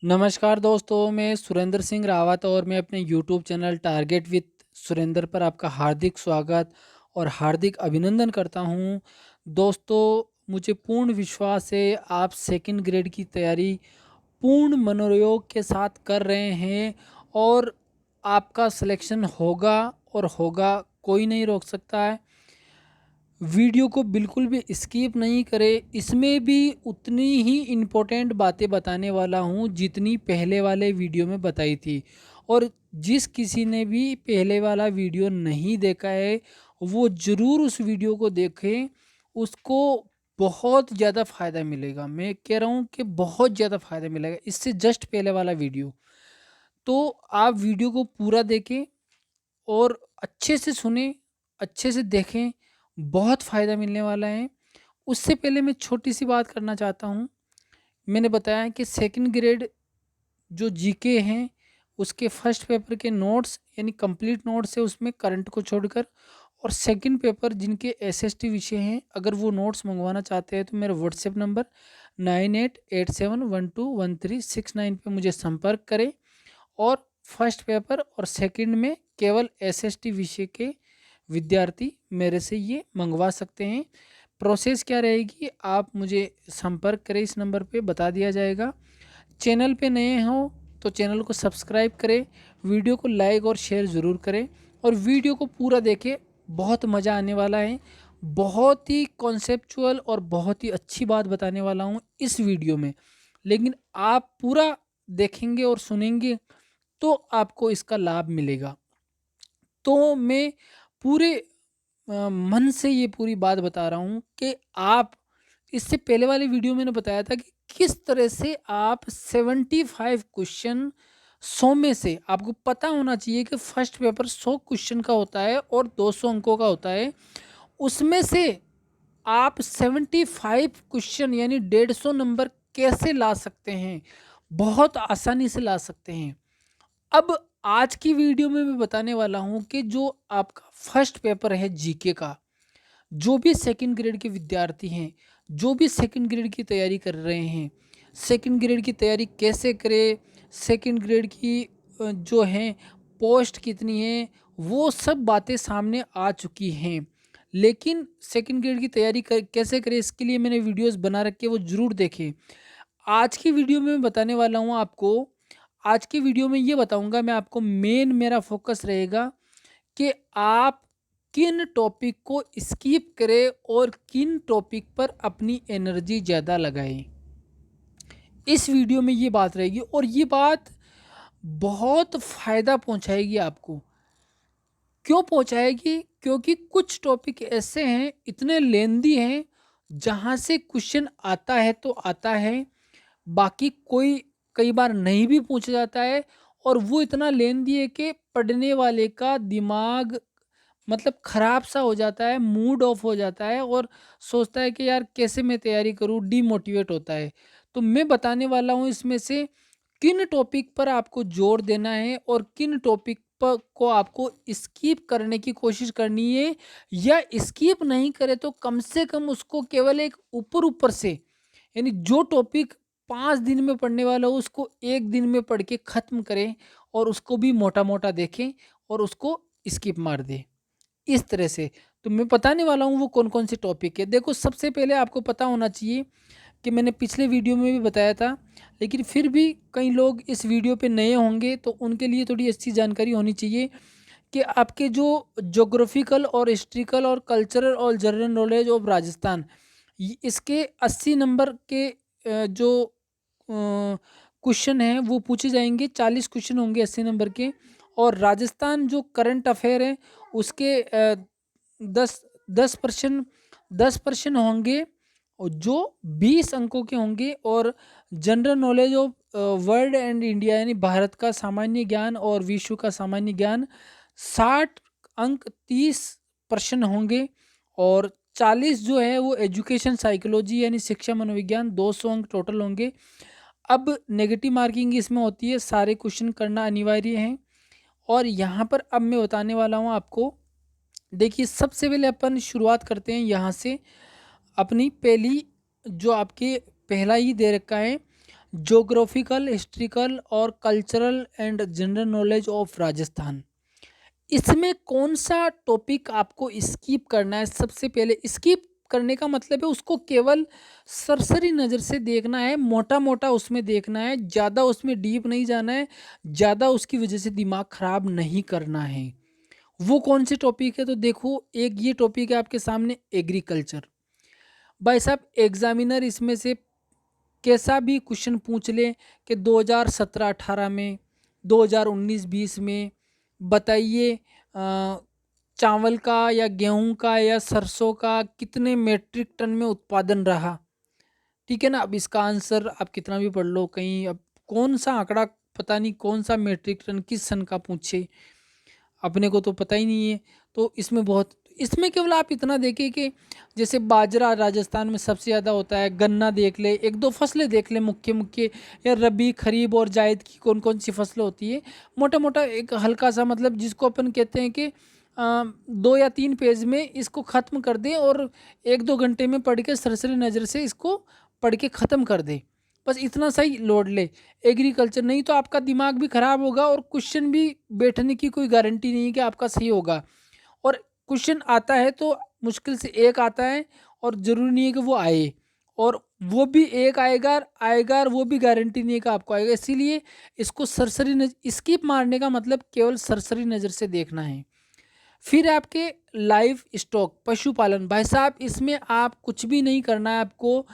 नमस्कार दोस्तों, मैं सुरेंद्र सिंह रावत और मैं अपने YouTube channel target with Surendra पर आपका हार्दिक स्वागत और हार्दिक अभिनंदन करता हूं। दोस्तों, मुझे पूर्ण विश्वास है आप सेकंड ग्रेड की तैयारी पूर्ण मनोयोग के साथ कर रहे हैं और आपका सिलेक्शन होगा और होगा, कोई नहीं रोक सकता है। वीडियो को बिल्कुल भी स्किप नहीं करें, इसमें भी उतनी ही इम्पोर्टेंट बातें बताने वाला हूँ जितनी पहले वाले वीडियो में बताई थी। और जिस किसी ने भी पहले वाला वीडियो नहीं देखा है वो ज़रूर उस वीडियो को देखें, उसको बहुत ज़्यादा फ़ायदा मिलेगा। मैं कह रहा हूँ कि बहुत ज़्यादा फ़ायदा मिलेगा इससे जस्ट पहले वाला वीडियो। तो आप वीडियो को पूरा देखें और अच्छे से सुने, अच्छे से देखें, बहुत फ़ायदा मिलने वाला है। उससे पहले मैं छोटी-सी बात करना चाहता हूँ। मैंने बताया है कि सेकंड ग्रेड जो जीके हैं, उसके फर्स्ट पेपर के नोट्स यानी कंप्लीट नोट्स है उसमें करंट को छोड़कर, और सेकंड पेपर जिनके एसएसटी विषय हैं, अगर वो नोट्स मंगवाना चाहते हैं तो मेरा व्हाट्सएप नंबर 9887121369 पे मुझे संपर्क करें और फर्स्ट पेपर और सेकंड में केवल एसएसटी विषय के विद्यार्थी मेरे से ये मंगवा सकते हैं। प्रोसेस क्या रहेगी, आप मुझे संपर्क करें, इस नंबर पे बता दिया जाएगा। चैनल पे नए हो तो चैनल को सब्सक्राइब करें, वीडियो को लाइक और शेयर ज़रूर करें और वीडियो को पूरा देखें, बहुत मज़ा आने वाला है। बहुत ही कॉन्सेप्चुअल और बहुत ही अच्छी बात बताने वाला हूँ इस वीडियो में, लेकिन आप पूरा देखेंगे और सुनेंगे तो आपको इसका लाभ मिलेगा। तो मैं पूरे मन से ये पूरी बात बता रहा हूँ कि आप, इससे पहले वाले वीडियो मैंने बताया था कि किस तरह से आप 75 क्वेश्चन 100 में से, आपको पता होना चाहिए कि फर्स्ट पेपर 100 क्वेश्चन का होता है और 200 अंकों का होता है। उसमें से आप 75 क्वेश्चन यानी 150 नंबर कैसे ला सकते हैं, बहुत आसानी से ला सकते हैं। अब आज की वीडियो में मैं बताने वाला हूं कि जो आपका फर्स्ट पेपर है जीके का, जो भी सेकंड ग्रेड के विद्यार्थी हैं, जो भी सेकंड ग्रेड की तैयारी कर रहे हैं, सेकंड ग्रेड की तैयारी कैसे करें, सेकंड ग्रेड की जो है पोस्ट कितनी है, वो सब बातें सामने आ चुकी हैं। लेकिन सेकंड ग्रेड की तैयारी कैसे करें, इसके लिए मैंने वीडियोस बना रखे, वो ज़रूर देखें। आज की वीडियो में मैं बताने वाला हूँ आपको, आज की वीडियो में ये बताऊंगा मैं आपको, मेन मेरा फोकस रहेगा कि आप किन टॉपिक को स्किप करें और किन टॉपिक पर अपनी एनर्जी ज़्यादा लगाएं। इस वीडियो में ये बात रहेगी और ये बात बहुत फ़ायदा पहुंचाएगी आपको। क्यों पहुंचाएगी? क्योंकि कुछ टॉपिक ऐसे हैं, इतने लेंदी हैं, जहां से क्वेश्चन आता है तो आता है, बाकी कोई कई बार नहीं भी पूछा जाता है। और वो इतना लेंदी है कि पढ़ने वाले का दिमाग मतलब ख़राब सा हो जाता है, मूड ऑफ हो जाता है और सोचता है कि यार कैसे मैं तैयारी करूँ, डीमोटिवेट होता है। तो मैं बताने वाला हूँ इसमें से किन टॉपिक पर आपको जोर देना है और किन टॉपिक पर को आपको स्किप करने की कोशिश करनी है, या स्किप नहीं करे तो कम से कम उसको केवल एक ऊपर ऊपर से, यानी जो टॉपिक 5 दिन में पढ़ने वाला हो उसको एक दिन में पढ़ के ख़त्म करें और उसको भी मोटा मोटा देखें और उसको स्किप मार दें, इस तरह से। तो मैं बताने वाला हूँ वो कौन कौन से टॉपिक है। देखो, सबसे पहले आपको पता होना चाहिए कि मैंने पिछले वीडियो में भी बताया था, लेकिन फिर भी कई लोग इस वीडियो पे नए होंगे तो उनके लिए थोड़ी अच्छी जानकारी होनी चाहिए कि आपके जो ज्योग्राफिकल और हिस्ट्रिकल और कल्चरल और जनरल नॉलेज ऑफ राजस्थान, इसके 80 नंबर के जो क्वेश्चन हैं वो पूछे जाएंगे। 40 क्वेश्चन होंगे 80 नंबर के, और राजस्थान जो करंट अफेयर है उसके 10% 10% होंगे और जो 20 अंकों के होंगे। और general knowledge of world and India यानी भारत का सामान्य ज्ञान और विश्व का सामान्य ज्ञान 60 अंक 30% होंगे। और 40 जो है वो एजुकेशन साइकोलॉजी यानी शिक्षा मनोविज्ञान 200 अंक टोटल होंगे। अब नेगेटिव मार्किंग इसमें होती है, सारे क्वेश्चन करना अनिवार्य है। और यहाँ पर अब मैं बताने वाला हूँ आपको, देखिए सबसे पहले अपन शुरुआत करते हैं यहाँ से। अपनी पहली जो आपके पहला ही दे रखा है ज्योग्राफिकल, हिस्ट्रिकल और cultural and general knowledge of Rajasthan. इसमें कौन सा टॉपिक आपको स्किप करना है? सबसे पहले स्किप करने का मतलब है उसको केवल सरसरी नज़र से देखना है, मोटा मोटा उसमें देखना है, ज़्यादा उसमें डीप नहीं जाना है, ज़्यादा उसकी वजह से दिमाग खराब नहीं करना है। वो कौन से टॉपिक है? तो देखो, एक ये टॉपिक है आपके सामने, एग्रीकल्चर। भाई साहब, एग्जामिनर इसमें से कैसा भी क्वेश्चन पूछ ले कि 2017-18 में, 2019-20 में बताइए, चावल का या गेहूं का या सरसों का कितने मेट्रिक टन में उत्पादन रहा। ठीक है ना। अब इसका आंसर आप कितना भी पढ़ लो, कहीं अब कौन सा आंकड़ा, पता नहीं कौन सा मेट्रिक टन किस सन का पूछे, अपने को तो पता ही नहीं है। तो इसमें बहुत, इसमें केवल आप इतना देखें कि जैसे बाजरा राजस्थान में सबसे ज़्यादा होता है, गन्ना देख ले, एक दो फसलें देख ले मुख्य मुख्य, या रबी, खरीफ और जायद की कौन कौन सी फसलें होती है, मोटा मोटा एक हल्का सा, मतलब जिसको अपन कहते हैं कि 2 या 3 पेज में इसको ख़त्म कर दें और 1-2 घंटे में पढ़ के सरसरी नज़र से इसको पढ़ के ख़त्म कर दे। बस इतना सही लोड ले एग्रीकल्चर, नहीं तो आपका दिमाग भी ख़राब होगा और क्वेश्चन भी बैठने की कोई गारंटी नहीं है कि आपका सही होगा। और क्वेश्चन आता है तो मुश्किल से एक आता है, और ज़रूरी नहीं है कि वो आए, और वो भी एक आएगा आएगा और वो भी गारंटी नहीं है कि आपको आएगा। इसीलिए इसको सरसरी नज़र, स्किप मारने का मतलब केवल सरसरी नज़र से देखना है। फिर आपके लाइव स्टॉक, पशुपालन, भाई साहब इसमें आप कुछ भी नहीं करना है, आपको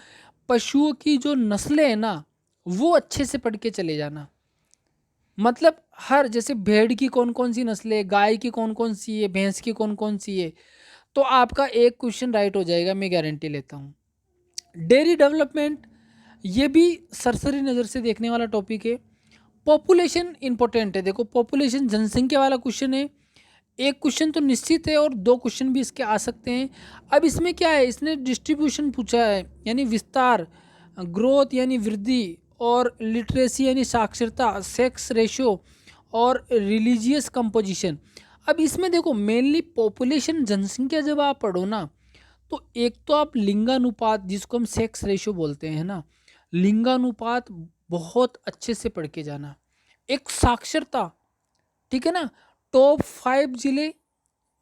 पशुओं की जो नस्लें हैं ना, वो अच्छे से पढ़ के चले जाना। मतलब हर, जैसे भेड़ की कौन कौन सी नस्लें है, गाय की कौन कौन सी है, भैंस की कौन कौन सी है, तो आपका एक क्वेश्चन राइट हो जाएगा, मैं गारंटी लेता हूँ। डेयरी डेवलपमेंट, ये भी सरसरी नज़र से देखने वाला टॉपिक है। पॉपुलेशन इंपॉर्टेंट है, देखो पॉपुलेशन जनसंख्या वाला क्वेश्चन है, एक क्वेश्चन तो निश्चित है और 2 क्वेश्चन भी इसके आ सकते हैं। अब इसमें क्या है, इसने डिस्ट्रीब्यूशन पूछा है, यानी विस्तार, ग्रोथ यानी वृद्धि, और लिटरेसी यानी साक्षरता, सेक्स रेशियो और रिलीजियस कंपोजिशन। अब इसमें देखो मेनली पॉपुलेशन जनसंख्या जब आप पढ़ो ना, तो एक तो आप लिंगानुपात, जिसको हम सेक्स रेशियो बोलते हैं ना, लिंगानुपात बहुत अच्छे से पढ़ के जाना। एक साक्षरता, ठीक है ना, टॉप 5 जिले,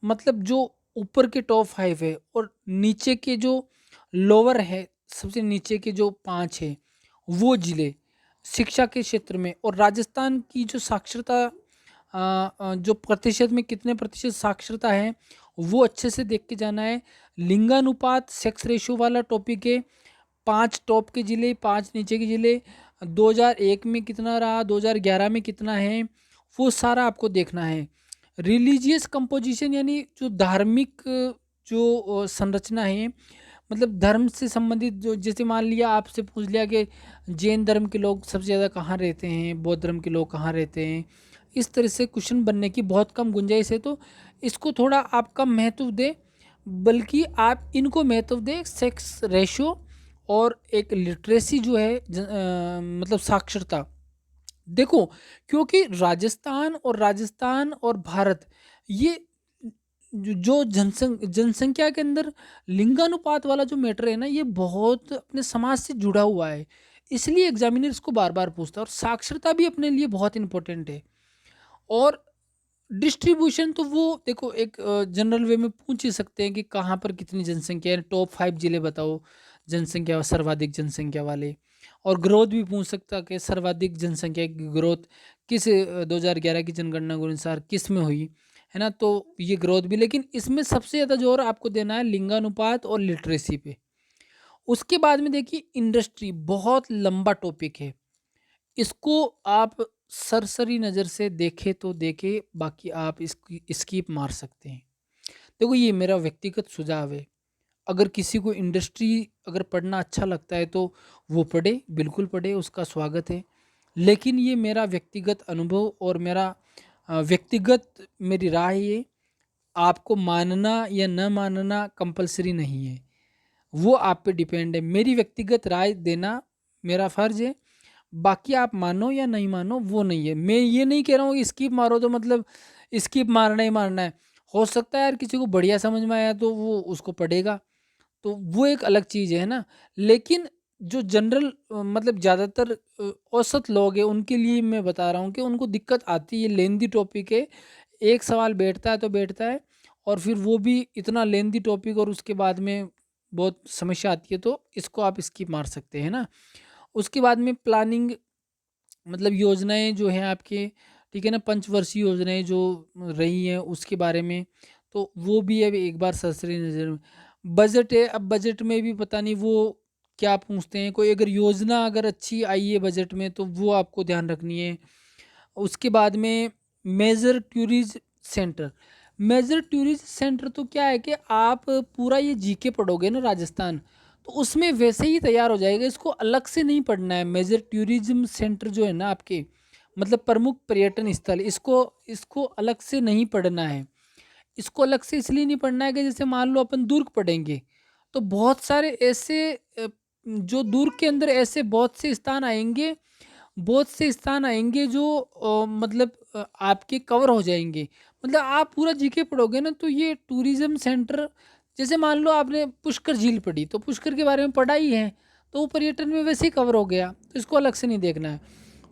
मतलब जो ऊपर के टॉप 5 है और नीचे के जो लोअर है, सबसे नीचे के जो 5 है वो जिले शिक्षा के क्षेत्र में, और राजस्थान की जो साक्षरता, जो प्रतिशत में कितने प्रतिशत साक्षरता है, वो अच्छे से देख के जाना है। लिंगानुपात सेक्स रेशियो वाला टॉपिक है, 5 टॉप के ज़िले, 5 नीचे के ज़िले, 2001 में कितना रहा, 2011 में कितना है, वो सारा आपको देखना है। रिलीजियस कंपोजिशन यानी जो धार्मिक, जो संरचना है, मतलब धर्म से संबंधित, जो जैसे मान लिया आपसे पूछ लिया कि जैन धर्म के लोग सबसे ज़्यादा कहाँ रहते हैं, बौद्ध धर्म के लोग कहाँ रहते हैं, इस तरह से क्वेश्चन बनने की बहुत कम गुंजाइश है। तो इसको थोड़ा आप कम महत्व दें, बल्कि आप इनको महत्व दें, सेक्स रेशियो और एक लिटरेसी जो है, मतलब साक्षरता। देखो, क्योंकि राजस्थान और भारत, ये जो जनसंख्या के अंदर लिंगानुपात वाला जो मैटर है ना, ये बहुत अपने समाज से जुड़ा हुआ है, इसलिए एग्जामिनर इसको बार बार पूछता है। और साक्षरता भी अपने लिए बहुत इंपॉर्टेंट है। और डिस्ट्रीब्यूशन तो वो देखो एक जनरल वे में पूछ ही सकते हैं कि कहाँ पर कितनी जनसंख्या है, टॉप 5 जिले बताओ जनसंख्या, सर्वाधिक जनसंख्या वाले। और ग्रोथ भी पूछ सकता है कि सर्वाधिक जनसंख्या की ग्रोथ किस 2011 की जनगणना के अनुसार किस में हुई, है ना। तो ये ग्रोथ भी, लेकिन इसमें सबसे ज़्यादा जोर आपको देना है लिंगानुपात और लिटरेसी पे। उसके बाद में देखिए इंडस्ट्री, बहुत लंबा टॉपिक है, इसको आप सरसरी नज़र से देखे तो देखे, बाकी आप इसकी स्किप मार सकते हैं। देखो ये मेरा व्यक्तिगत सुझाव है, अगर किसी को इंडस्ट्री अगर पढ़ना अच्छा लगता है तो वो पढ़े, बिल्कुल पढ़े, उसका स्वागत है। लेकिन ये मेरा व्यक्तिगत अनुभव और मेरा व्यक्तिगत मेरी राय है, आपको मानना या न मानना कंपलसरी नहीं है, वो आप पे डिपेंड है। मेरी व्यक्तिगत राय देना मेरा फ़र्ज़ है, बाकी आप मानो या नहीं मानो वो नहीं है। मैं ये नहीं कह रहा हूँ कि स्किप मारो तो मतलब स्किप मारना ही मारना है। हो सकता है यार किसी को बढ़िया समझ में आया तो वो उसको पढ़ेगा, तो वो एक अलग चीज़ है ना। लेकिन जो जनरल मतलब ज़्यादातर औसत लोग हैं उनके लिए मैं बता रहा हूँ कि उनको दिक्कत आती है, लेंदी टॉपिक है, एक सवाल बैठता है तो बैठता है, और फिर वो भी इतना लेंदी टॉपिक, और उसके बाद में बहुत समस्या आती है, तो इसको आप स्किप मार सकते हैं ना। उसके बाद में प्लानिंग, मतलब योजनाएं जो हैं आपके, ठीक है ना, पंचवर्षीय योजनाएं जो रही हैं उसके बारे में, तो वो भी अब एक बार सरसरी नज़र में। बजट है, अब बजट में भी पता नहीं वो क्या पूछते हैं, कोई अगर योजना अगर अच्छी आई है बजट में तो वो आपको ध्यान रखनी है। उसके बाद में major tourism centre. Major tourism centre तो क्या है कि आप पूरा ये जीके पढ़ोगे ना राजस्थान, तो उसमें वैसे ही तैयार हो जाएगा, इसको अलग से नहीं पढ़ना है। मेजर टूरिज्म सेंटर जो है ना आपके, मतलब प्रमुख पर्यटन स्थल, इसको इसको अलग से नहीं पढ़ना है। इसको अलग से इसलिए नहीं पढ़ना है कि जैसे मान लो अपन दुर्ग पढ़ेंगे, तो बहुत सारे ऐसे जो दुर्ग के अंदर ऐसे बहुत से स्थान आएंगे जो मतलब आपके कवर हो जाएंगे। मतलब आप पूरा जीके पढ़ोगे ना, तो ये टूरिज्म सेंटर, जैसे मान लो आपने पुष्कर झील पढ़ी, तो पुष्कर के बारे में पढ़ा ही है, तो वो पर्यटन में वैसे ही कवर हो गया, तो इसको अलग से नहीं देखना है।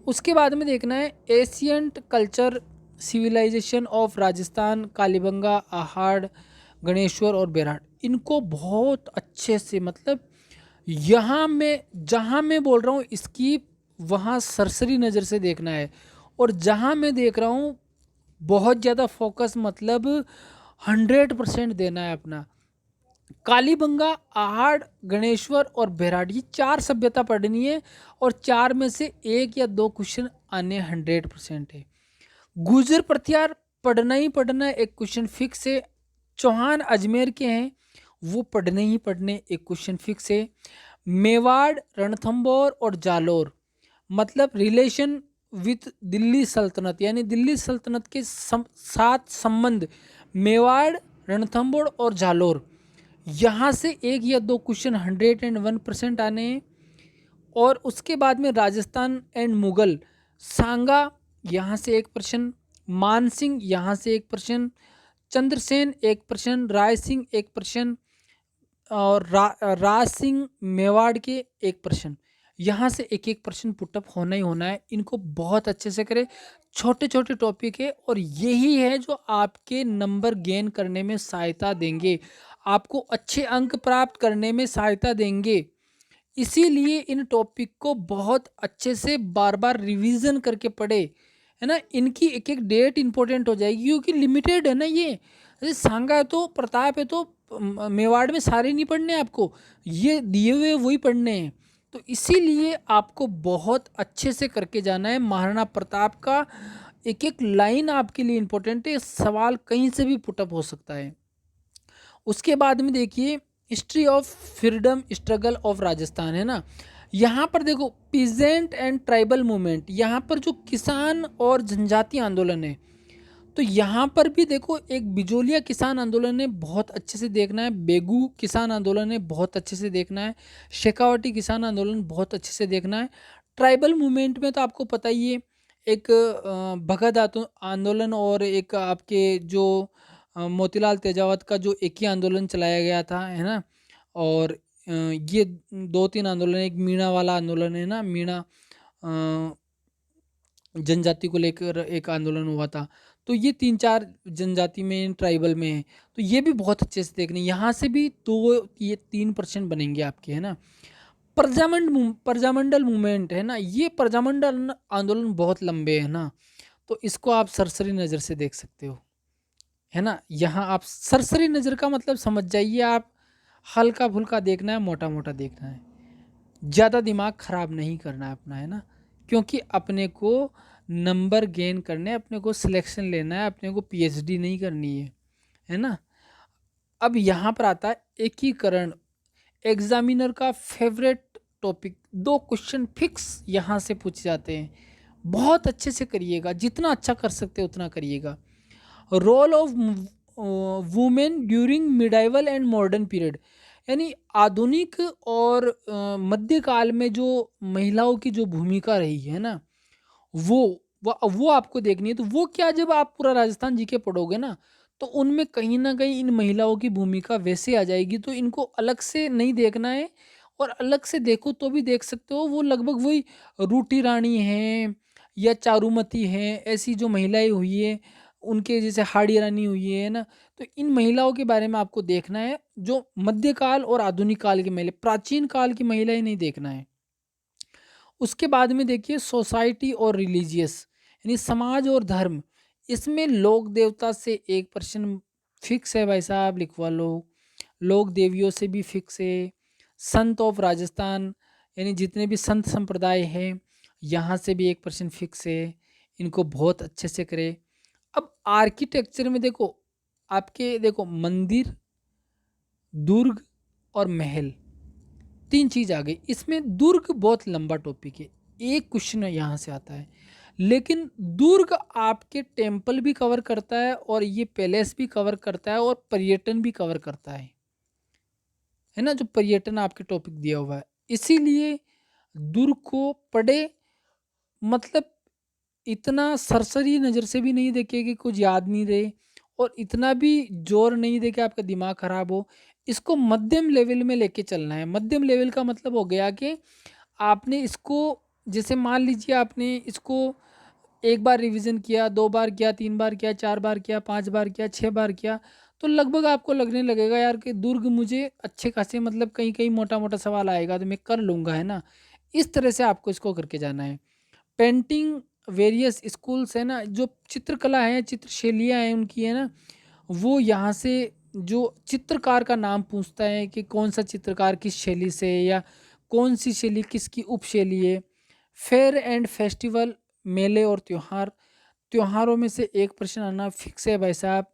उसके बाद में देखना है ancient culture civilisation of Rajasthan, Kalibanga, Ahar, Ganeshwar और बेराट, इनको बहुत अच्छे से, मतलब यहाँ मैं जहाँ मैं बोल रहा हूँ इसकी, वहाँ सरसरी नज़र से देखना है, और जहाँ मैं देख रहा हूँ बहुत ज़्यादा फोकस, मतलब 100% देना है अपना। कालीबंगा, आहड़, गणेश्वर और बेराट, ये चार सभ्यता पढ़नी है, और चार में से एक या दो क्वेश्चन आने 100% है। गुर्जर प्रत्यार पढ़ना ही पढ़ना है, एक क्वेश्चन फिक्स है। चौहान अजमेर के हैं, वो पढ़ने ही पढ़ने, एक क्वेश्चन फिक्स है। मेवाड़, रणथंबोर और जालोर, मतलब रिलेशन विथ दिल्ली सल्तनत, यानी दिल्ली सल्तनत के साथ संबंध, मेवाड़, रणथंबोर और जालोर, यहाँ से एक या दो क्वेश्चन 101% आने हैं। और उसके बाद में राजस्थान एंड मुगल, सांगा, यहाँ से एक प्रश्न, मानसिंह यहाँ से एक प्रश्न, चंद्रसेन एक प्रश्न, राय सिंह एक प्रश्न, और राज सिंह मेवाड़ के एक प्रश्न। यहाँ से एक एक प्रश्न पुटअप होना ही होना है, इनको बहुत अच्छे से करें। छोटे छोटे टॉपिक है, और यही है जो आपके नंबर गेन करने में सहायता देंगे, आपको अच्छे अंक प्राप्त करने में सहायता देंगे। इसीलिए इन टॉपिक को बहुत अच्छे से बार बार रिवीजन करके पढ़े, है ना। इनकी एक एक डेट इंपॉर्टेंट हो जाएगी, क्योंकि लिमिटेड है ना ये। जैसे सांगा है तो प्रताप है तो मेवाड़ में सारे नहीं पढ़ने आपको, ये दिए हुए वही पढ़ने हैं। तो इसीलिए आपको बहुत अच्छे से करके जाना है। महाराणा प्रताप का एक एक लाइन आपके लिए इंपॉर्टेंट है, सवाल कहीं से भी पुटअप हो सकता है। उसके बाद में देखिए history of freedom struggle of Rajasthan, है ना। यहाँ पर देखो पीजेंट एंड ट्राइबल मूवमेंट, यहाँ पर जो किसान और जनजातीय आंदोलन है, तो यहाँ पर भी देखो एक बिजोलिया किसान आंदोलन है, बहुत अच्छे से देखना है। बेगू किसान आंदोलन है, बहुत अच्छे से देखना है। शेखावटी किसान आंदोलन बहुत अच्छे से देखना है। ट्राइबल मूवमेंट में तो आपको पता ही है, एक भगत आंदोलन, और एक आपके जो मोतीलाल तेजावत का जो एक ही आंदोलन चलाया गया था, है ना। और ये दो तीन आंदोलन, एक मीणा वाला आंदोलन है ना, मीणा जनजाति को लेकर एक आंदोलन हुआ था। तो ये तीन चार जनजाति में, ट्राइबल में है, तो ये भी बहुत अच्छे से देखने, यहाँ से भी दो ये 3% बनेंगे आपके, है ना। प्रजामंडल मूवमेंट, है ना, ये प्रजामंडल आंदोलन बहुत लंबे है ना, तो इसको आप सरसरी नज़र से देख सकते हो, है ना। यहाँ आप सरसरी नज़र का मतलब समझ जाइए आप, हल्का फुल्का देखना है, मोटा मोटा देखना है, ज़्यादा दिमाग ख़राब नहीं करना है अपना, है ना। क्योंकि अपने को नंबर गेन करने, अपने को सिलेक्शन लेना है, अपने को पीएचडी नहीं करनी है ना। अब यहाँ पर आता है एकीकरण, एग्जामिनर का फेवरेट टॉपिक। दो क्वेश्चन फिक्स यहाँ से पूछे जाते हैं, बहुत अच्छे से करिएगा, जितना अच्छा कर सकते उतना करिएगा। Role of women during medieval and modern period, यानी आधुनिक और मध्यकाल में जो महिलाओं की जो भूमिका रही है ना, वो वो आपको देखनी है। तो वो क्या, जब आप पूरा राजस्थान जी के पढ़ोगे ना, तो उनमें कहीं ना कहीं इन महिलाओं की भूमिका वैसे आ जाएगी, तो इनको अलग से नहीं देखना है, और अलग से देखो तो भी देख सकते हो, वो लगभग वही रूठी रानी हैं या चारुमती हैं, ऐसी जो महिलाएं हुई है, उनके जैसे हाड़ी रानी हुई है ना। तो इन महिलाओं के बारे में आपको देखना है, जो मध्यकाल और आधुनिक काल की महिला, प्राचीन काल की महिलाएं नहीं देखना है। उसके बाद में देखिए सोसाइटी और रिलीजियस, यानी समाज और धर्म। इसमें लोक देवता से 1% फिक्स है भाई साहब, लिखवा लो। लोक देवियों से भी फिक्स है। संत ऑफ राजस्थान, यानी जितने भी संत संप्रदाय हैं, यहाँ से भी 1% फिक्स है। इनको बहुत अच्छे से करें। अब आर्किटेक्चर में देखो, आपके देखो मंदिर, दुर्ग और महल, 3 चीज आ गई। इसमें दुर्ग बहुत लंबा टॉपिक है, एक क्वेश्चन यहाँ से आता है। लेकिन दुर्ग आपके टेम्पल भी कवर करता है और ये पैलेस भी कवर करता है और पर्यटन भी कवर करता है ना, जो पर्यटन आपके टॉपिक दिया हुआ है। इसीलिए दुर्ग को पढ़े, मतलब इतना सरसरी नज़र से भी नहीं देखे कि कुछ याद नहीं रहे, और इतना भी जोर नहीं दे कि आपका दिमाग खराब हो। इसको मध्यम लेवल में लेके चलना है। मध्यम लेवल का मतलब हो गया कि आपने इसको, जैसे मान लीजिए आपने इसको एक बार रिवीजन किया, 2 बार किया, 3 बार किया, 4 बार किया, 5 बार किया, 6 बार किया, तो लगभग आपको लगने लगेगा यार कि दुर्ग मुझे अच्छे खासे, मतलब कहीं कहीं मोटा मोटा सवाल आएगा तो मैं कर लूँगा, है ना। इस तरह से आपको इसको करके जाना है। पेंटिंग, वेरियस स्कूल्स है ना, जो चित्रकला है, चित्रशैलियाँ हैं उनकी, है ना, वो यहाँ से जो चित्रकार का नाम पूछता है कि कौन सा चित्रकार किस शैली से है, या कौन सी शैली किसकी उपशैली है। फेयर एंड फेस्टिवल, मेले और त्योहार, त्योहारों में से 1% आना फिक्स है भाई साहब।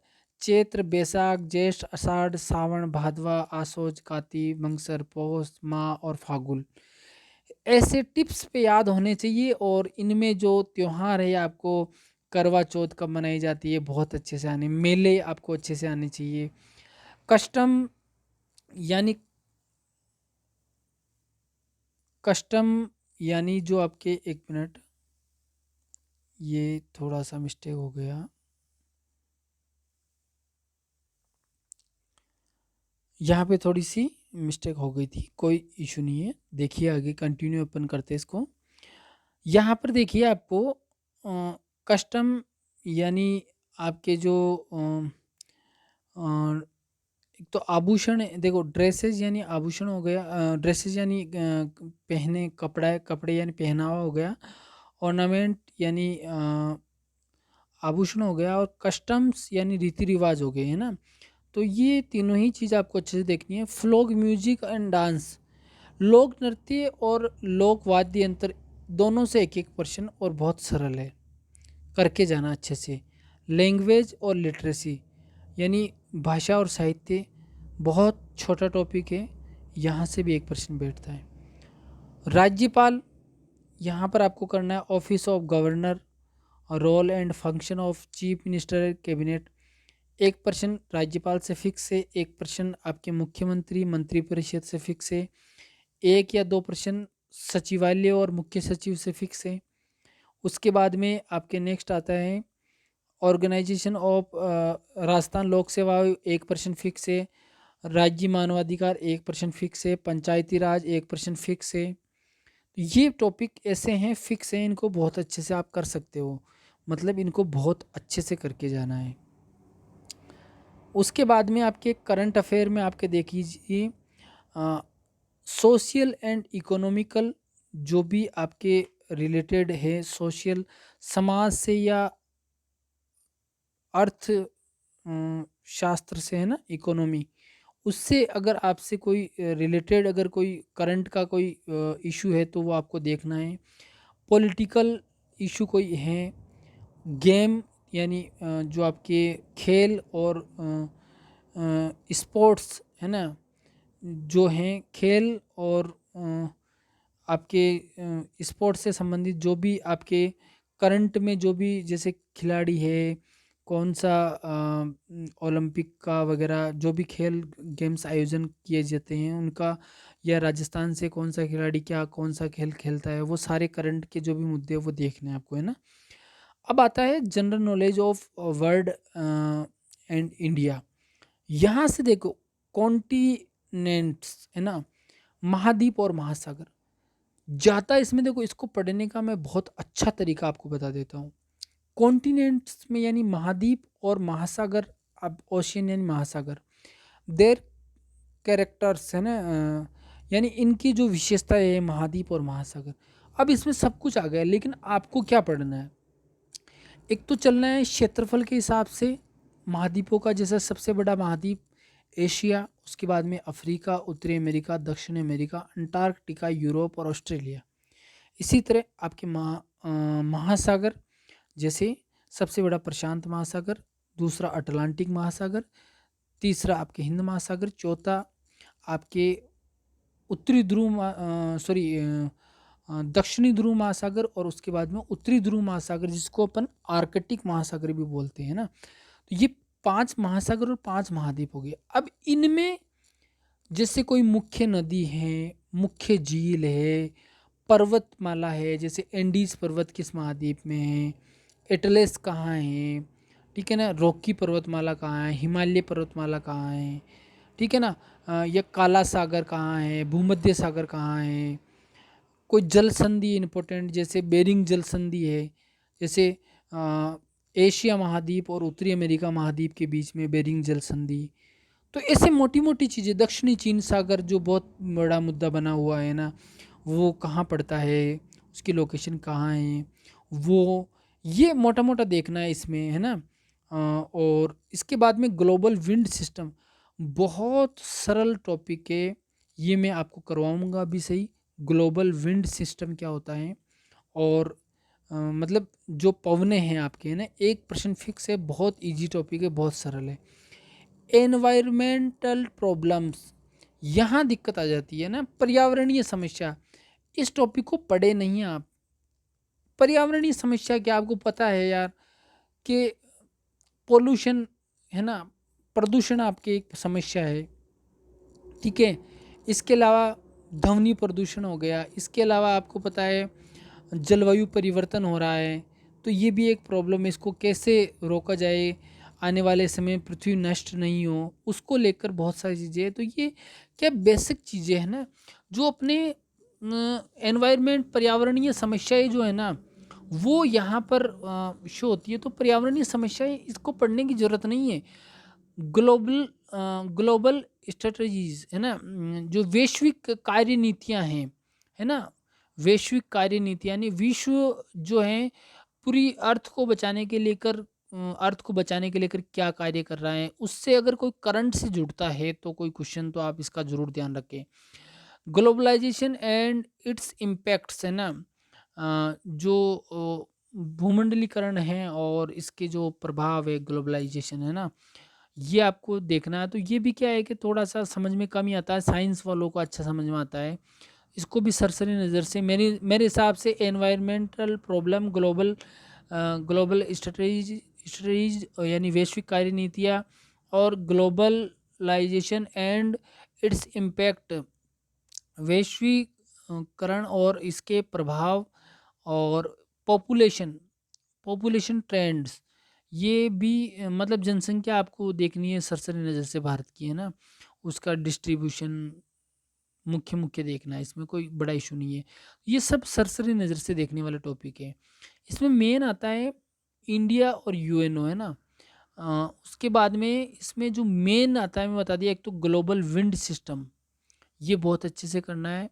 चैत्र, बैसाख, ज्येष्ठ, आषाढ़, सावन, भादवा, आसोज, काती, मंगसर, पौष, माह और फागुन, ऐसे टिप्स पे याद होने चाहिए। और इनमें जो त्योहार है आपको, करवा चौथ कब मनाई जाती है, बहुत अच्छे से आने, मेले आपको अच्छे से आने चाहिए। कस्टम, यानी कस्टम यानी जो आपके, 1 मिनट, ये थोड़ा सा मिस्टेक हो गया, यहाँ पे थोड़ी सी मिस्टेक हो गई थी, कोई इशू नहीं है। देखिए आगे कंटिन्यू अपन करते हैं इसको। यहाँ पर देखिए आपको कस्टम, यानी आपके जो अ, एक तो आभूषण है, देखो ड्रेसेस यानी आभूषण हो गया, ड्रेसेस यानी पहने कपड़ा, कपड़े यानी पहनावा हो गया। ऑर्नामेंट यानी आभूषण हो गया, और कस्टम्स यानी रीति रिवाज हो गए, है ना। तो ये तीनों ही चीज़ आपको अच्छे से देखनी है। फ्लोक म्यूजिक एंड डांस, लोक नृत्य और लोक वाद्य यंत्र, दोनों से 1% और बहुत सरल है, करके जाना अच्छे से। लैंग्वेज और लिटरेसी, यानी भाषा और साहित्य, बहुत छोटा टॉपिक है, यहाँ से भी 1% बैठता है। राज्यपाल, यहाँ पर आपको करना है office of governor, role and function of chief minister cabinet, 1% राज्यपाल से फिक्स है, 1% आपके मुख्यमंत्री मंत्रिपरिषद से फिक्स है, 1 या 2% सचिवालय और मुख्य सचिव से फिक्स है। उसके बाद में आपके नेक्स्ट आता है ऑर्गेनाइजेशन ऑफ राजस्थान लोक सेवा आयोग, 1% फिक्स है। राज्य मानवाधिकार 1% फिक्स है। पंचायती राज 1% फिक्स है। ये टॉपिक ऐसे हैं, फिक्स हैं, इनको बहुत अच्छे से आप कर सकते हो, मतलब इनको बहुत अच्छे से करके जाना है। उसके बाद में आपके करंट अफेयर में आपके देख लीजिए सोशल एंड इकोनॉमिकल, जो भी आपके रिलेटेड है सोशल, समाज से या अर्थ शास्त्र से, है ना, इकोनॉमी, उससे अगर आपसे कोई रिलेटेड अगर कोई करंट का कोई इशू है तो वो आपको देखना है। पॉलिटिकल इशू कोई है, गेम यानी जो आपके खेल और स्पोर्ट्स, है ना, जो हैं खेल और आपके स्पोर्ट्स से संबंधित जो भी आपके करंट में जो भी जैसे खिलाड़ी है, कौन सा ओलंपिक का वगैरह जो भी खेल गेम्स आयोजन किए जाते हैं उनका, या राजस्थान से कौन सा खिलाड़ी क्या कौन सा खेल खेलता है, वो सारे करंट के जो भी मुद्दे हैं वो देखने हैं आपको, है ना। अब आता है general knowledge of world and India. यहाँ से देखो कॉन्टिनेंट्स, है ना, महाद्वीप और महासागर जाता इसमें, देखो इसको पढ़ने का मैं बहुत अच्छा तरीका आपको बता देता हूँ। कॉन्टिनेंट्स में यानी महाद्वीप और महासागर, अब ओशियन यानी महासागर, देर कैरेक्टर्स है ना, यानी इनकी जो विशेषता है महाद्वीप और महासागर। अब इसमें सब कुछ आ गया, लेकिन आपको क्या पढ़ना है? एक तो चलना है क्षेत्रफल के हिसाब से महाद्वीपों का, जैसा सबसे बड़ा महाद्वीप एशिया, उसके बाद में अफ्रीका, उत्तरी अमेरिका, दक्षिण अमेरिका, अंटार्कटिका, यूरोप और ऑस्ट्रेलिया। इसी तरह आपके महासागर, जैसे सबसे बड़ा प्रशांत महासागर, दूसरा अटलांटिक महासागर, तीसरा आपके हिंद महासागर, चौथा आपके उत्तरी ध्रुव दक्षिणी ध्रुव महासागर, और उसके बाद में उत्तरी ध्रुव महासागर, जिसको अपन आर्कटिक महासागर भी बोलते हैं ना। तो ये 5 महासागर और 5 महाद्वीप हो गए। अब इनमें जैसे कोई मुख्य नदी है, मुख्य झील है, पर्वतमाला है, जैसे एंडीज पर्वत किस महाद्वीप में है, एटलस कहाँ है, ठीक है ना, रॉकी पर्वतमाला कहाँ है, हिमालय पर्वतमाला कहाँ है, ठीक है ना, या काला सागर कहाँ है, भूमध्य सागर कहाँ है, कोई जल संधि इंपॉर्टेंट जैसे बेरिंग जल संधि है, जैसे एशिया महाद्वीप और उत्तरी अमेरिका महाद्वीप के बीच में बेरिंग जल संधि। तो ऐसे मोटी मोटी चीज़ें, दक्षिणी चीन सागर जो बहुत बड़ा मुद्दा बना हुआ है ना, वो कहाँ पड़ता है, उसकी लोकेशन कहाँ है, वो ये मोटा मोटा देखना है इसमें, है ना। और इसके बाद में ग्लोबल विंड सिस्टम, बहुत सरल टॉपिक है, ये मैं आपको करवाऊँगा अभी सही। ग्लोबल विंड सिस्टम क्या होता है, और मतलब जो पवने हैं आपके, है ना, एक प्रश्न फिक्स है, बहुत इजी टॉपिक है, बहुत सरल है। एनवायरमेंटल प्रॉब्लम्स, यहाँ दिक्कत आ जाती है ना, पर्यावरणीय समस्या, इस टॉपिक को पढ़े नहीं आप। पर्यावरणीय समस्या क्या आपको पता है यार, कि पोल्यूशन है ना, प्रदूषण आपकी एक समस्या है, ठीक है। इसके अलावा ध्वनि प्रदूषण हो गया, इसके अलावा आपको पता है जलवायु परिवर्तन हो रहा है, तो ये भी एक प्रॉब्लम है, इसको कैसे रोका जाए, आने वाले समय पृथ्वी नष्ट नहीं हो, उसको लेकर बहुत सारी चीज़ें हैं। तो ये क्या बेसिक चीज़ें हैं ना, जो अपने एनवायरनमेंट, पर्यावरणीय समस्याएं जो है ना, वो यहाँ पर शो होती है। तो पर्यावरणीय समस्याएं, इसको पढ़ने की ज़रूरत नहीं है। ग्लोबल स्ट्रेटजीज है ना, जो वैश्विक कार्य नीतियाँ हैं, है ना, वैश्विक कार्य नीति यानी विश्व जो है पूरी अर्थ को बचाने के लेकर, अर्थ को बचाने के लेकर क्या कार्य कर रहा है, उससे अगर कोई करंट से जुड़ता है तो कोई क्वेश्चन, तो आप इसका जरूर ध्यान रखें। ग्लोबलाइजेशन एंड इट्स इम्पैक्ट्स है ना, जो भूमंडलीकरण है और इसके जो प्रभाव है, ग्लोबलाइजेशन है ना, ये आपको देखना है। तो ये भी क्या है कि थोड़ा सा समझ में कम ही आता है, साइंस वालों को अच्छा समझ में आता है। इसको भी सरसरी नज़र से मेरे हिसाब से एनवायरमेंटल प्रॉब्लम, ग्लोबल स्ट्रेटजीज यानी वैश्विक कार्य नीतियाँ, और ग्लोबलाइजेशन एंड इट्स इम्पैक्ट, वैश्वीकरण और इसके प्रभाव, और पॉपुलेशन पॉपुलेशन ट्रेंड्स, ये भी मतलब जनसंख्या आपको देखनी है सरसरी नज़र से भारत की, है ना, उसका डिस्ट्रीब्यूशन मुख्य मुख्य देखना है, इसमें कोई बड़ा इशू नहीं है। ये सब सरसरी नज़र से देखने वाले टॉपिक है। इसमें मेन आता है इंडिया और यूएनओ, है ना। उसके बाद में इसमें जो मेन आता है मैं बता दिया, एक तो ग्लोबल विंड सिस्टम, ये बहुत अच्छे से करना है,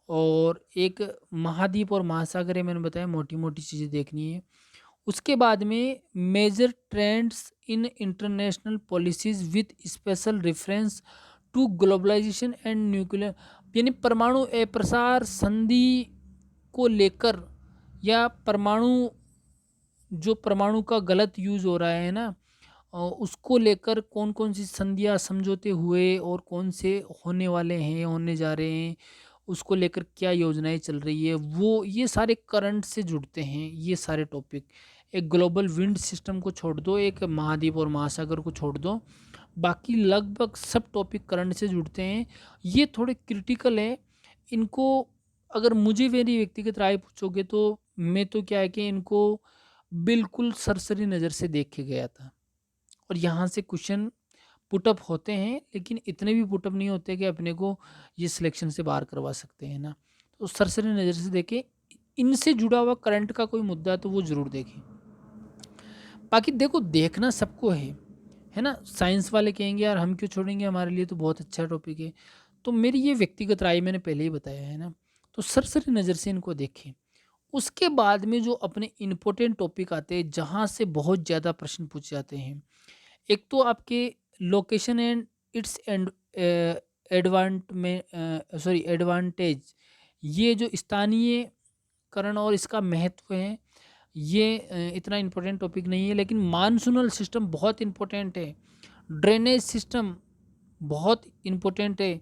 और एक महाद्वीप और महासागर है, मैंने बताया, मोटी मोटी चीज़ें देखनी है। उसके बाद में major trends in international policies with special reference to globalisation and nuclear, यानी परमाणु अप्रसार संधि को लेकर, या परमाणु, जो परमाणु का गलत यूज़ हो रहा है ना, उसको लेकर कौन कौन सी संधियाँ समझौते हुए और कौन से होने वाले हैं, होने जा रहे हैं, उसको लेकर क्या योजनाएं चल रही है, वो ये सारे करंट से जुड़ते हैं ये सारे टॉपिक। एक ग्लोबल विंड सिस्टम को छोड़ दो, एक महाद्वीप और महासागर को छोड़ दो, बाकी लगभग सब टॉपिक करंट से जुड़ते हैं। ये थोड़े क्रिटिकल है, इनको अगर मुझे मेरी व्यक्तिगत राय पूछोगे तो मैं तो क्या है कि इनको बिल्कुल सरसरी नज़र से देख के गया था, और यहाँ से क्वेश्चन पुटअप होते हैं, लेकिन इतने भी पुटअप नहीं होते कि अपने को ये सिलेक्शन से बाहर करवा सकते हैं ना। तो सरसरी नज़र से देखें, इनसे जुड़ा हुआ करंट का कोई मुद्दा है तो वो ज़रूर देखें। बाकी देखो, देखना सबको है ना। साइंस वाले कहेंगे यार हम क्यों छोड़ेंगे, हमारे लिए तो बहुत अच्छा टॉपिक है। तो मेरी ये व्यक्तिगत राय मैंने पहले ही बताया है ना। तो सरसरी नज़र से इनको देखें। उसके बाद में जो अपने इम्पोर्टेंट टॉपिक आते हैं जहाँ से बहुत ज़्यादा प्रश्न पूछे जाते हैं, एक तो आपके लोकेशन एंड इट्स एंड एडवांट में सॉरी एडवांटेज, ये जो स्थानीयकरण और इसका महत्व है, ये इतना इम्पोर्टेंट टॉपिक नहीं है। लेकिन मानसूनल सिस्टम बहुत इम्पोर्टेंट है, ड्रेनेज सिस्टम बहुत इम्पोर्टेंट है,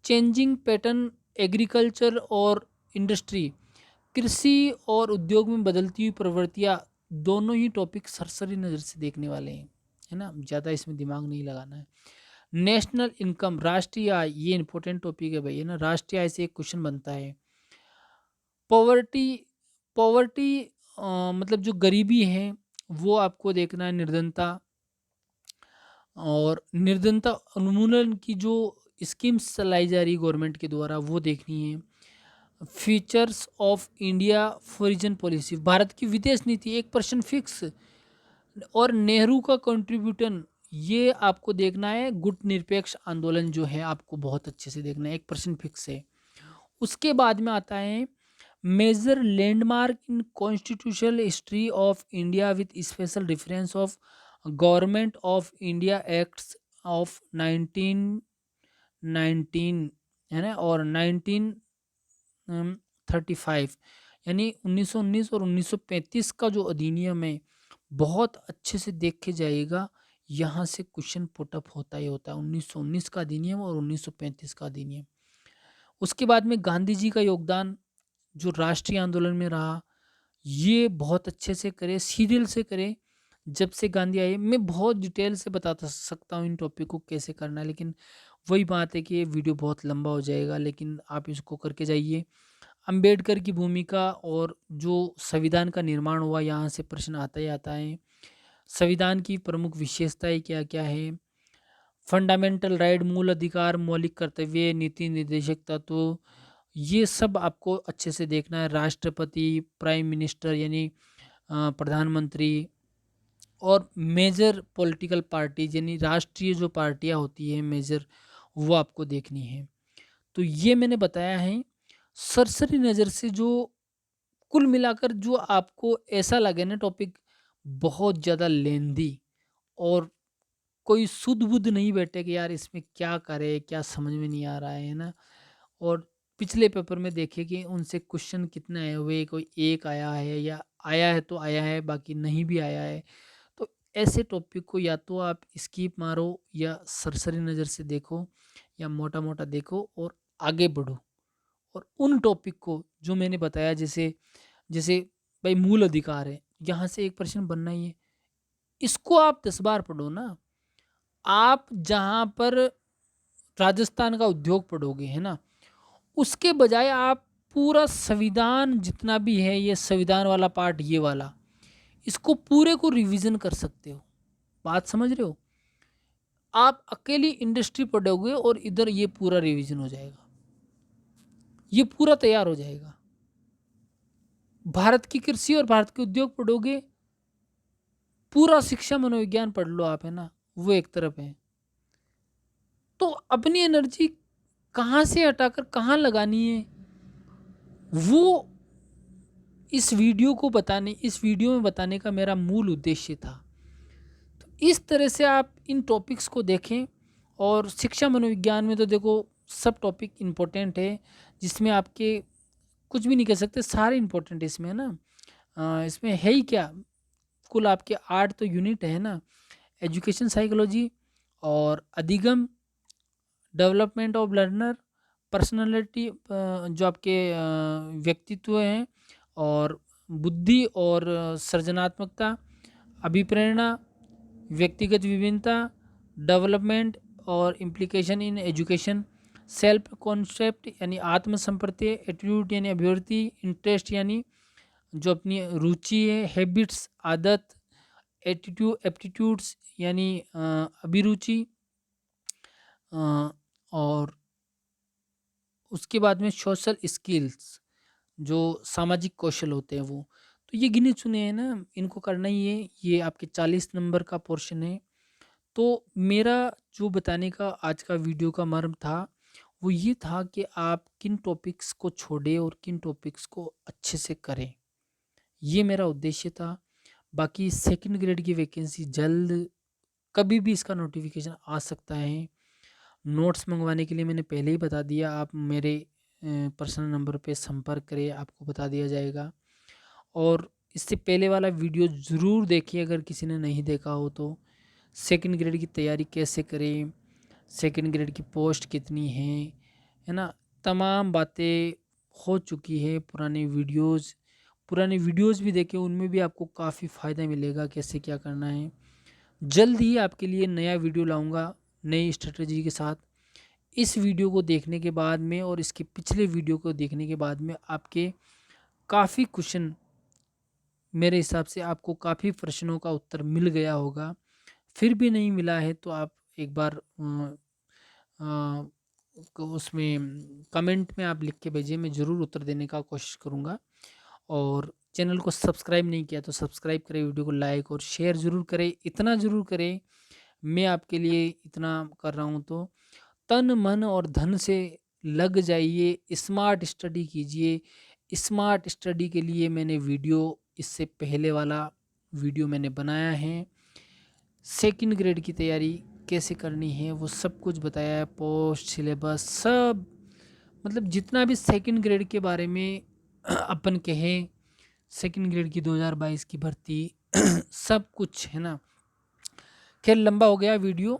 चेंजिंग पैटर्न एग्रीकल्चर और इंडस्ट्री, कृषि और उद्योग में बदलती हुई प्रवृत्तियाँ, दोनों ही टॉपिक सरसरी नज़र से देखने वाले हैं, है ना। ज़्यादा इसमें दिमाग नहीं लगाना है। नेशनल इनकम, राष्ट्रीय आय, ये इंपॉर्टेंट टॉपिक है भाई, है ना। राष्ट्रीय आय से एक क्वेश्चन बनता है। पॉवर्टी, पॉवर्टी मतलब जो गरीबी है वो आपको देखना है। निर्धनता और निर्धनता उन्मूलन की जो स्कीम्स चलाई जा रही गवर्नमेंट के द्वारा, वो देखनी है। Features of India foreign policy, Bharat की विदेश नीति 1% फिक्स, और नेहरू का कंट्रीब्यूटन, ये आपको देखना है। गुट निरपेक्ष आंदोलन जो है आपको बहुत अच्छे से देखना है, 1% फिक्स है। उसके बाद में आता है major landmark in constitutional history of India with special reference of government of India acts of 1919, है ना, और 1935, यानी 1919 और 1935 का जो अधिनियम है, बहुत अच्छे से देखे जाइएगा। यहाँ से क्वेश्चन पुटअप होता ही होता है, 1919 का अधिनियम और 1935 का अधिनियम। उसके बाद में गांधी जी का योगदान जो राष्ट्रीय आंदोलन में रहा, ये बहुत अच्छे से करे, सीरियल से करे। जब से गांधी आए, मैं बहुत डिटेल से बता सकता हूँ इन टॉपिक को कैसे करना है, लेकिन वही बात है कि ये वीडियो बहुत लंबा हो जाएगा, लेकिन आप इसको करके जाइए। अंबेडकर की भूमिका और जो संविधान का निर्माण हुआ, यहाँ से प्रश्न आता ही आता है। संविधान की प्रमुख विशेषताएं क्या क्या है, फंडामेंटल राइट, मूल अधिकार, मौलिक कर्तव्य, नीति निर्देशक तत्व, ये सब आपको अच्छे से देखना है। राष्ट्रपति, प्राइम मिनिस्टर यानी प्रधानमंत्री, और मेजर पॉलिटिकल पार्टी यानी राष्ट्रीय जो पार्टियां होती है मेजर, वो आपको देखनी है। तो ये मैंने बताया है सरसरी नज़र से। जो कुल मिलाकर जो आपको ऐसा लगे ना टॉपिक बहुत ज़्यादा लेंदी, और कोई सुध बुध नहीं बैठे कि यार इसमें क्या करे, क्या समझ में नहीं आ रहा है ना। और पिछले पेपर में देखे कि उनसे क्वेश्चन कितने आए हुए, कोई एक आया है, या आया है तो आया है, बाकी नहीं भी आया है। तो ऐसे टॉपिक को या तो आप स्किप मारो, या सरसरी नज़र से देखो, या मोटा मोटा देखो और आगे बढ़ो। और उन टॉपिक को जो मैंने बताया, जैसे जैसे भाई मूल अधिकार है, यहाँ से एक प्रश्न बनना ही है, इसको आप 10 बार पढ़ो ना। आप जहाँ पर राजस्थान का उद्योग पढ़ोगे, है ना, उसके बजाय आप पूरा संविधान जितना भी है, ये संविधान वाला पार्ट, ये वाला, इसको पूरे को रिवीजन कर सकते हो। बात समझ रहे हो। आप अकेली इंडस्ट्री पढ़ोगे और इधर ये पूरा रिवीजन हो जाएगा, ये पूरा तैयार हो जाएगा। भारत की कृषि और भारत के उद्योग पढ़ोगे, पूरा शिक्षा मनोविज्ञान पढ़ लो आप, है ना, वो एक तरफ है। तो अपनी एनर्जी कहाँ से हटाकर कहाँ लगानी है, वो इस वीडियो को बताने, इस वीडियो में बताने का मेरा मूल उद्देश्य था। तो इस तरह से आप इन टॉपिक्स को देखें। और शिक्षा मनोविज्ञान में तो देखो सब टॉपिक इम्पोर्टेंट है, जिसमें आपके कुछ भी नहीं कह सकते, सारे इम्पोर्टेंट इसमें, है ना। इसमें है ही क्या, कुल आपके 8 तो यूनिट है ना। एजुकेशन साइकोलॉजी और अधिगम, डेवलपमेंट ऑफ लर्नर, पर्सनालिटी जो आपके व्यक्तित्व हैं, और बुद्धि और सृजनात्मकता, अभिप्रेरणा, व्यक्तिगत विभिन्नता, डेवलपमेंट और implication in education, self concept यानी आत्मसंप्रत्यय, एटीट्यूड यानी अभिवृत्ति, इंटरेस्ट यानी जो अपनी रुचि है, हैबिट्स आदत, एटीट्यूड एप्टीट्यूड्स यानी अभिरुचि, और उसके बाद में सोशल स्किल्स, जो सामाजिक कौशल होते हैं वो। तो ये गिने चुने हैं ना, इनको करना ही है। ये आपके 40 नंबर का पोर्शन है। तो मेरा जो बताने का आज का वीडियो का मर्म था, वो ये था कि आप किन टॉपिक्स को छोड़ें और किन टॉपिक्स को अच्छे से करें। ये मेरा उद्देश्य था। बाकी सेकंड ग्रेड की वैकेंसी जल्द, कभी भी इसका नोटिफिकेशन आ सकता है। नोट्स मंगवाने के लिए मैंने पहले ही बता दिया, आप मेरे पर्सनल नंबर पे संपर्क करें, आपको बता दिया जाएगा। और इससे पहले वाला वीडियो ज़रूर देखिए अगर किसी ने नहीं देखा हो तो। सेकंड ग्रेड की तैयारी कैसे करें, सेकंड ग्रेड की पोस्ट कितनी है ना, तमाम बातें हो चुकी है। पुराने वीडियोज़ भी देखें, उनमें भी आपको काफ़ी फ़ायदा मिलेगा कैसे क्या करना है। जल्द ही आपके लिए नया वीडियो लाऊंगा नई स्ट्रेटजी के साथ। इस वीडियो को देखने के बाद में और इसके पिछले वीडियो को देखने के बाद में आपके काफ़ी क्वेश्चन, मेरे हिसाब से आपको काफ़ी प्रश्नों का उत्तर मिल गया होगा। फिर भी नहीं मिला है तो आप एक बार उसमें कमेंट में आप लिख के भेजिए, मैं ज़रूर उत्तर देने का कोशिश करूँगा। और चैनल को सब्सक्राइब नहीं किया तो सब्सक्राइब करें, वीडियो को लाइक और शेयर ज़रूर करें, इतना ज़रूर करें। मैं आपके लिए इतना कर रहा हूँ तो तन मन और धन से लग जाइए, स्मार्ट स्टडी कीजिए। स्मार्ट स्टडी के लिए मैंने वीडियो, इससे पहले वाला वीडियो मैंने बनाया है। सेकंड ग्रेड की तैयारी कैसे करनी है वो सब कुछ बताया है, पोस्ट सिलेबस सब, मतलब जितना भी सेकंड ग्रेड के बारे में अपन कहें, सेकंड ग्रेड की 2022 की भर्ती सब कुछ है ना। खैर लंबा हो गया वीडियो,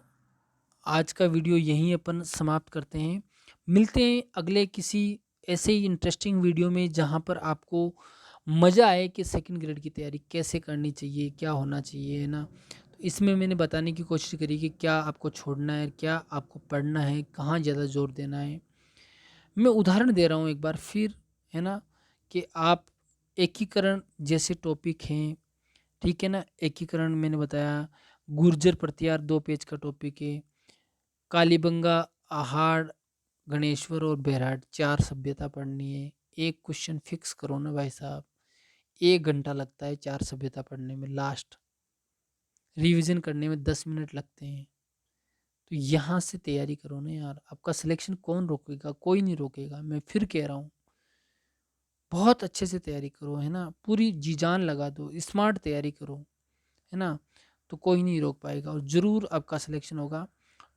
आज का वीडियो यहीं अपन समाप्त करते हैं। मिलते हैं अगले किसी ऐसे ही इंटरेस्टिंग वीडियो में जहां पर आपको मज़ा आए कि सेकंड ग्रेड की तैयारी कैसे करनी चाहिए, क्या होना चाहिए, है ना। तो इसमें मैंने बताने की कोशिश करी कि क्या आपको छोड़ना है, क्या आपको पढ़ना है, कहाँ ज़्यादा जोर देना है। मैं उदाहरण दे रहा हूँ एक बार फिर, है ना, कि आप एकीकरण जैसे टॉपिक हैं, ठीक है ना। एकीकरण मैंने बताया, गुर्जर प्रतिहार 2 पेज का टॉपिक है। कालीबंगा, आहाड़, गणेश्वर और बैराट 4 सभ्यता पढ़नी है। एक क्वेश्चन फिक्स करो ना भाई साहब, 1 घंटा लगता है 4 सभ्यता पढ़ने में, लास्ट रिवीजन करने में 10 मिनट लगते हैं। तो यहाँ से तैयारी करो ना यार, आपका सिलेक्शन कौन रोकेगा, कोई नहीं रोकेगा। मैं फिर कह रहा हूँ, बहुत अच्छे से तैयारी करो, है ना, पूरी जी जान लगा दो, स्मार्ट तैयारी करो, है ना, तो कोई नहीं रोक पाएगा और ज़रूर आपका सिलेक्शन होगा।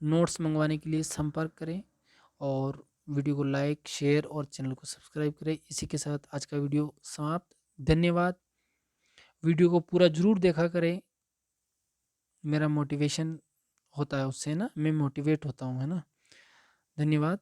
नोट्स मंगवाने के लिए संपर्क करें और वीडियो को लाइक शेयर और चैनल को सब्सक्राइब करें। इसी के साथ आज का वीडियो समाप्त। धन्यवाद। वीडियो को पूरा ज़रूर देखा करें, मेरा मोटिवेशन होता है उससे ना, मैं मोटिवेट होता हूँ, है ना। धन्यवाद।